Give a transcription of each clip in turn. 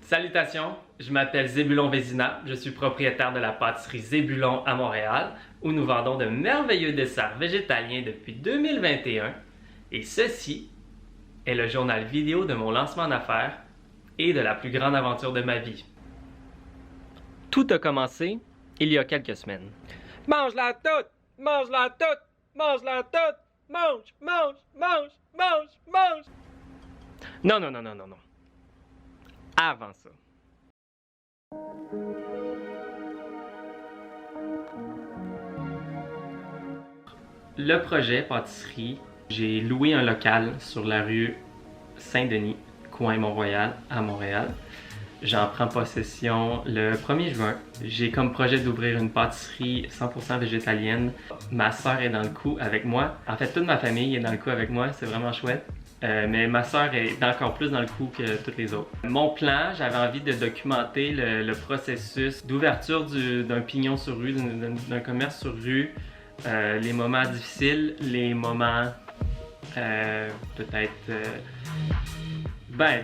Salutations, je m'appelle Zébulon Vézina, je suis propriétaire de la pâtisserie Zébulon à Montréal, où nous vendons de merveilleux desserts végétaliens depuis 2021. Et ceci est le journal vidéo de mon lancement en affaires et de la plus grande aventure de ma vie. Tout a commencé il y a quelques semaines. Mange-la toute! Mange-la toute! Mange-la toute! Mange! Mange! Mange! Mange! Mange! Non. Avant ça. Le projet pâtisserie, j'ai loué un local sur la rue Saint-Denis, coin Mont-Royal, à Montréal. J'en prends possession le 1er juin. J'ai comme projet d'ouvrir une pâtisserie 100% végétalienne. Ma soeur est dans le coup avec moi. En fait, toute ma famille est dans le coup avec moi, c'est vraiment chouette. Mais ma soeur est encore plus dans le coup que toutes les autres. Mon plan, j'avais envie de documenter le processus d'ouverture d'un pignon sur rue, d'un commerce sur rue, les moments difficiles, les moments peut-être...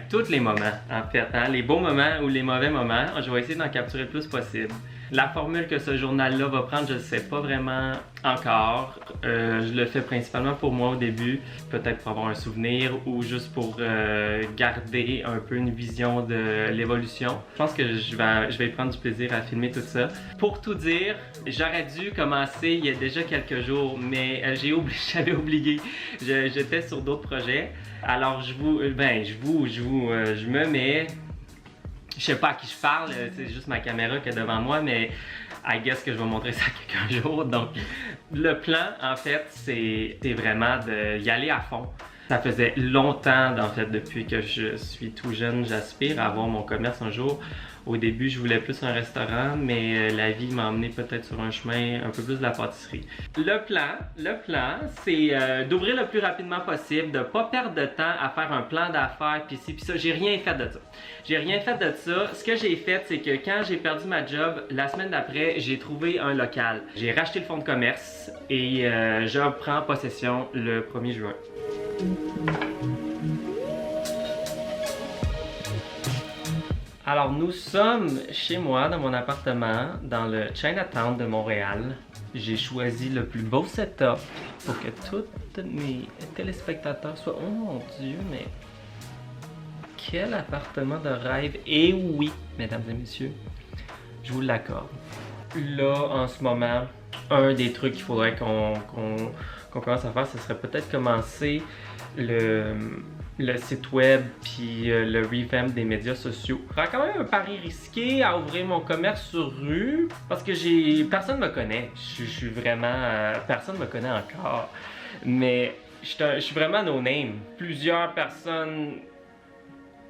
tous les moments, en fait, hein? Les beaux moments ou les mauvais moments, je vais essayer d'en capturer le plus possible. La formule que ce journal-là va prendre, je ne sais pas vraiment encore. Je le fais principalement pour moi au début, peut-être pour avoir un souvenir ou juste pour garder un peu une vision de l'évolution. Je pense que je vais prendre du plaisir à filmer tout ça. Pour tout dire, j'aurais dû commencer il y a déjà quelques jours, mais j'avais oublié. J'étais sur d'autres projets. Alors je me mets... Je sais pas à qui je parle, c'est juste ma caméra qui est devant moi, mais I guess que je vais montrer ça quelques jours. Donc, le plan, en fait, c'est vraiment d'y aller à fond. Ça faisait longtemps, en fait, depuis que je suis tout jeune, j'aspire à avoir mon commerce un jour. Au début, je voulais plus un restaurant, mais la vie m'a emmené peut-être sur un chemin un peu plus de la pâtisserie. Le plan, c'est d'ouvrir le plus rapidement possible, de ne pas perdre de temps à faire un plan d'affaires, puis ci, puis ça. J'ai rien fait de ça. J'ai rien fait de ça. Ce que j'ai fait, c'est que quand j'ai perdu ma job, la semaine d'après, j'ai trouvé un local. J'ai racheté le fonds de commerce et je prends possession le 1er juin. Alors, nous sommes chez moi, dans mon appartement, dans le Chinatown de Montréal. J'ai choisi le plus beau setup pour que tous mes téléspectateurs soient... Oh mon Dieu, mais... Quel appartement de rêve! Et oui, mesdames et messieurs, je vous l'accorde. Là, en ce moment, un des trucs qu'il faudrait qu'on commence à faire, ce serait peut-être commencer le site web puis le revamp des médias sociaux. J'ai quand même un pari risqué à ouvrir mon commerce sur rue parce que personne me connaît. Je suis vraiment... personne me connaît encore. Mais je suis vraiment no name. Plusieurs personnes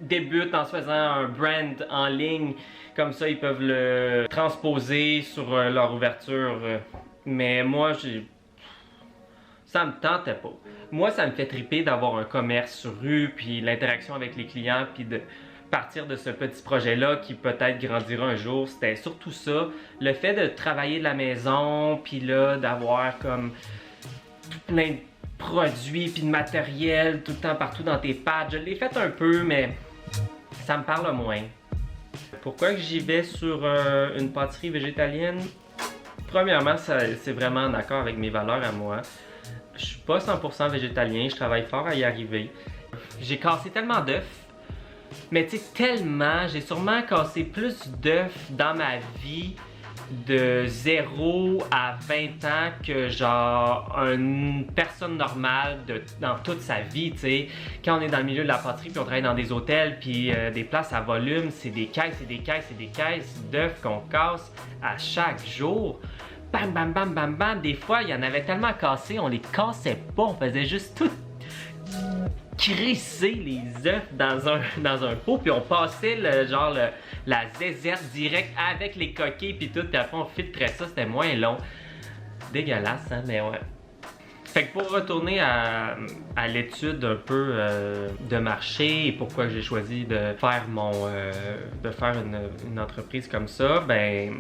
débutent en se faisant un brand en ligne. Comme ça, ils peuvent le transposer sur leur ouverture. Mais moi, ça me tentait pas. Moi, ça me fait triper d'avoir un commerce sur rue, puis l'interaction avec les clients, puis de partir de ce petit projet-là qui peut-être grandira un jour. C'était surtout ça. Le fait de travailler de la maison, puis là, d'avoir comme plein de produits, puis de matériel tout le temps partout dans tes pages. Je l'ai fait un peu, mais ça me parle moins. Pourquoi que j'y vais sur une pâtisserie végétalienne? Premièrement, c'est vraiment en accord avec mes valeurs à moi. Je suis pas 100% végétalien, je travaille fort à y arriver. J'ai cassé tellement d'œufs, mais tu sais, tellement, j'ai sûrement cassé plus d'œufs dans ma vie de 0 à 20 ans que genre une personne normale dans toute sa vie, tu sais. Quand on est dans le milieu de la pâtisserie puis on travaille dans des hôtels puis des places à volume, c'est des caisses et des caisses et des caisses d'œufs qu'on casse à chaque jour. Bam, bam, bam, bam, bam. Des fois, il y en avait tellement cassés, on les cassait pas. On faisait juste tout crisser les œufs dans un pot. Puis on passait la zézette direct avec les coquilles puis tout. Puis après, on filtrait ça. C'était moins long. Dégueulasse, hein? Mais ouais. Fait que pour retourner à l'étude un peu de marché et pourquoi j'ai choisi de faire une entreprise comme ça, ben...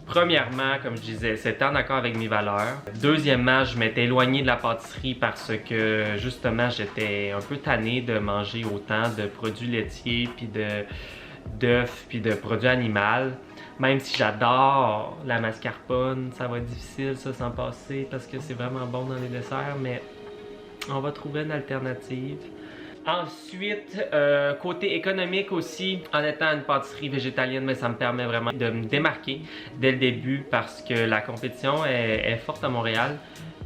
Premièrement, comme je disais, c'était en accord avec mes valeurs. Deuxièmement, je m'étais éloigné de la pâtisserie parce que justement, j'étais un peu tanné de manger autant de produits laitiers puis d'œufs puis de produits animaux. Même si j'adore la mascarpone, ça va être difficile ça s'en passer parce que c'est vraiment bon dans les desserts, mais on va trouver une alternative. Ensuite, côté économique aussi, en étant une pâtisserie végétalienne, mais ça me permet vraiment de me démarquer dès le début parce que la compétition est forte à Montréal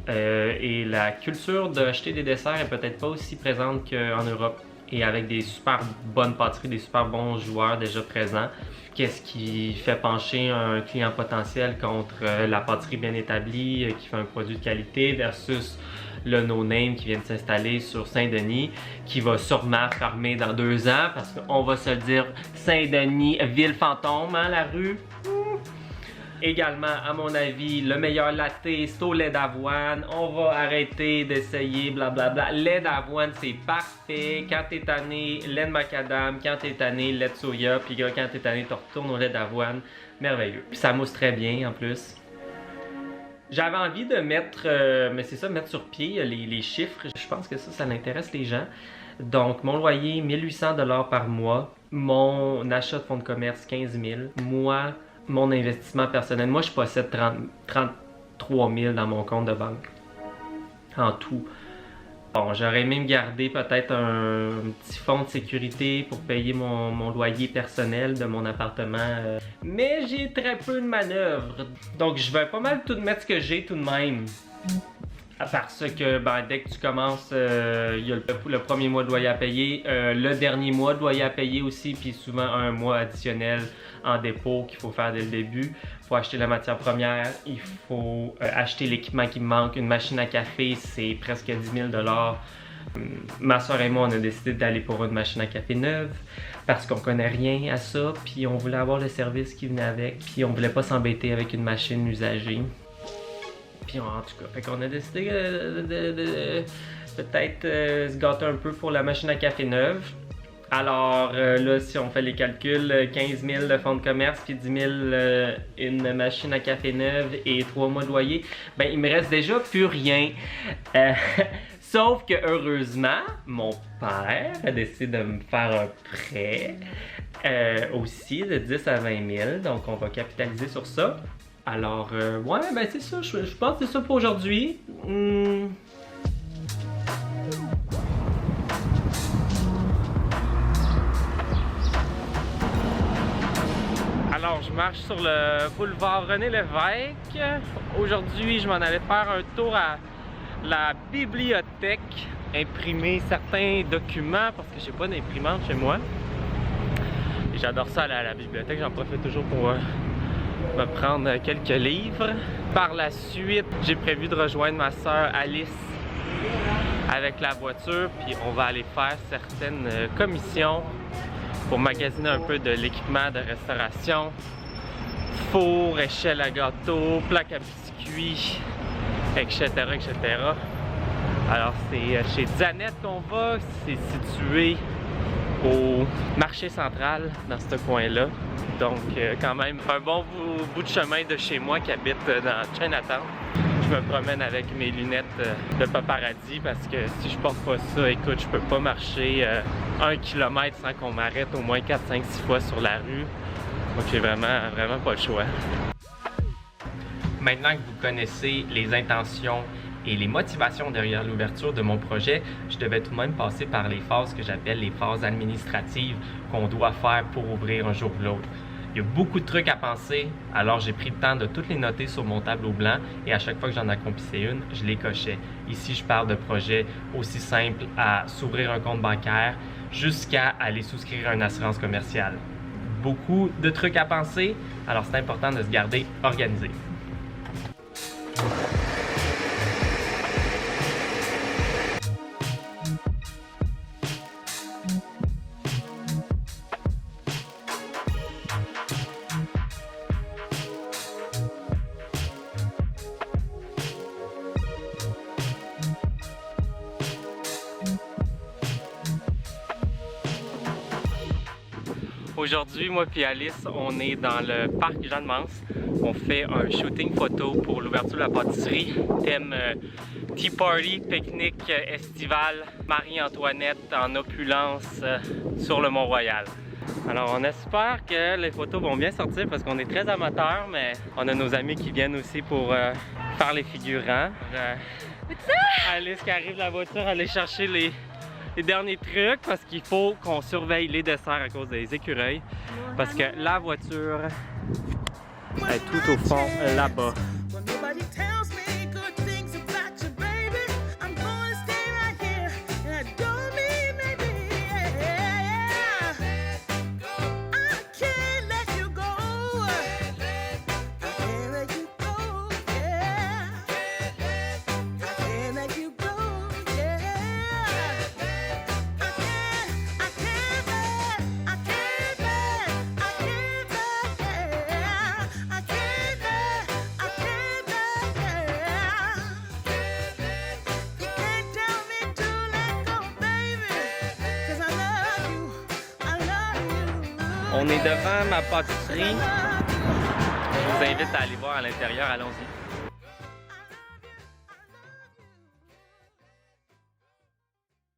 et la culture d'acheter des desserts est peut-être pas aussi présente qu'en Europe. Et avec des super bonnes pâtisseries, des super bons joueurs déjà présents, qu'est-ce qui fait pencher un client potentiel contre la pâtisserie bien établie qui fait un produit de qualité versus le no-name qui vient de s'installer sur Saint-Denis, qui va sûrement fermer dans 2 ans, parce qu'on va se le dire, Saint-Denis, ville fantôme, hein, la rue. Également, à mon avis, le meilleur latte, c'est au lait d'avoine. On va arrêter d'essayer, blablabla. Lait d'avoine, c'est parfait. Quand t'es tanné, lait de macadam. Quand t'es tanné, lait de soya. Puis quand t'es tanné, tu retournes au lait d'avoine. Merveilleux. Puis ça mousse très bien, en plus. J'avais envie de mettre, mais c'est ça, mettre sur pied les chiffres. Je pense que ça intéresse les gens. Donc, mon loyer, 1800 $ par mois. Mon achat de fonds de commerce, 15 000. Moi, mon investissement personnel, moi je possède 33 000 dans mon compte de banque. En tout. Bon, j'aurais aimé me garder peut-être un petit fonds de sécurité pour payer mon loyer personnel de mon appartement. Mais j'ai très peu de manœuvres. Donc je vais pas mal tout mettre ce que j'ai tout de même. Parce que dès que tu commences, il y a le premier mois de loyer à payer, le dernier mois de loyer à payer aussi, puis souvent un mois additionnel en dépôt qu'il faut faire dès le début. Il faut acheter la matière première, il faut acheter l'équipement qui me manque. Une machine à café, c'est presque 10 000 $. Ma soeur et moi, on a décidé d'aller pour une machine à café neuve parce qu'on connaît rien à ça, puis on voulait avoir le service qui venait avec, puis on voulait pas s'embêter avec une machine usagée. Puis en tout cas, fait qu'on a décidé de peut-être se gâter un peu pour la machine à café neuve. Alors là, si on fait les calculs, 15 000 de fonds de commerce, puis 10 000 une machine à café neuve et 3 mois de loyer, ben il me reste déjà plus rien. Sauf que heureusement, mon père a décidé de me faire un prêt aussi de 10 à 20 000, donc on va capitaliser sur ça. Alors, ouais, ben c'est ça, je pense que c'est ça pour aujourd'hui. Alors, je marche sur le boulevard René Lévesque. Aujourd'hui, je m'en allais faire un tour à la bibliothèque, imprimer certains documents parce que j'ai pas d'imprimante chez moi. Et j'adore ça aller à la bibliothèque, j'en profite toujours pour me prendre quelques livres. Par la suite, j'ai prévu de rejoindre ma soeur Alice avec la voiture, puis on va aller faire certaines commissions pour magasiner un peu de l'équipement de restauration, four, échelle à gâteau, plaque à biscuits, etc., etc. Alors c'est chez Zanette qu'on va, c'est situé au marché central dans ce coin-là. Donc quand même un bon bout de chemin de chez moi qui habite dans Chinatown. Je me promène avec mes lunettes de paparazzi parce que si je porte pas ça, écoute, je peux pas marcher 1 km sans qu'on m'arrête au moins 4, 5, 6 fois sur la rue. Donc j'ai vraiment pas le choix. Maintenant que vous connaissez les intentions et les motivations derrière l'ouverture de mon projet, je devais tout de même passer par les phases que j'appelle les phases administratives qu'on doit faire pour ouvrir un jour ou l'autre. Il y a beaucoup de trucs à penser, alors j'ai pris le temps de toutes les noter sur mon tableau blanc et à chaque fois que j'en accomplissais une, je les cochais. Ici, je parle de projets aussi simples à s'ouvrir un compte bancaire jusqu'à aller souscrire à une assurance commerciale. Beaucoup de trucs à penser, alors c'est important de se garder organisé. Aujourd'hui, moi et Alice, on est dans le parc Jeanne-Mance. On fait un shooting photo pour l'ouverture de la pâtisserie. Thème Tea Party, pique-nique estival, Marie-Antoinette en opulence sur le Mont-Royal. Alors on espère que les photos vont bien sortir parce qu'on est très amateurs, mais on a nos amis qui viennent aussi pour faire les figurants. Alice qui arrive de la voiture, aller chercher les derniers trucs parce qu'il faut qu'on surveille les desserts à cause des écureuils. Parce que la voiture est tout au fond là-bas. On est devant ma pâtisserie. Je vous invite à aller voir à l'intérieur, allons-y.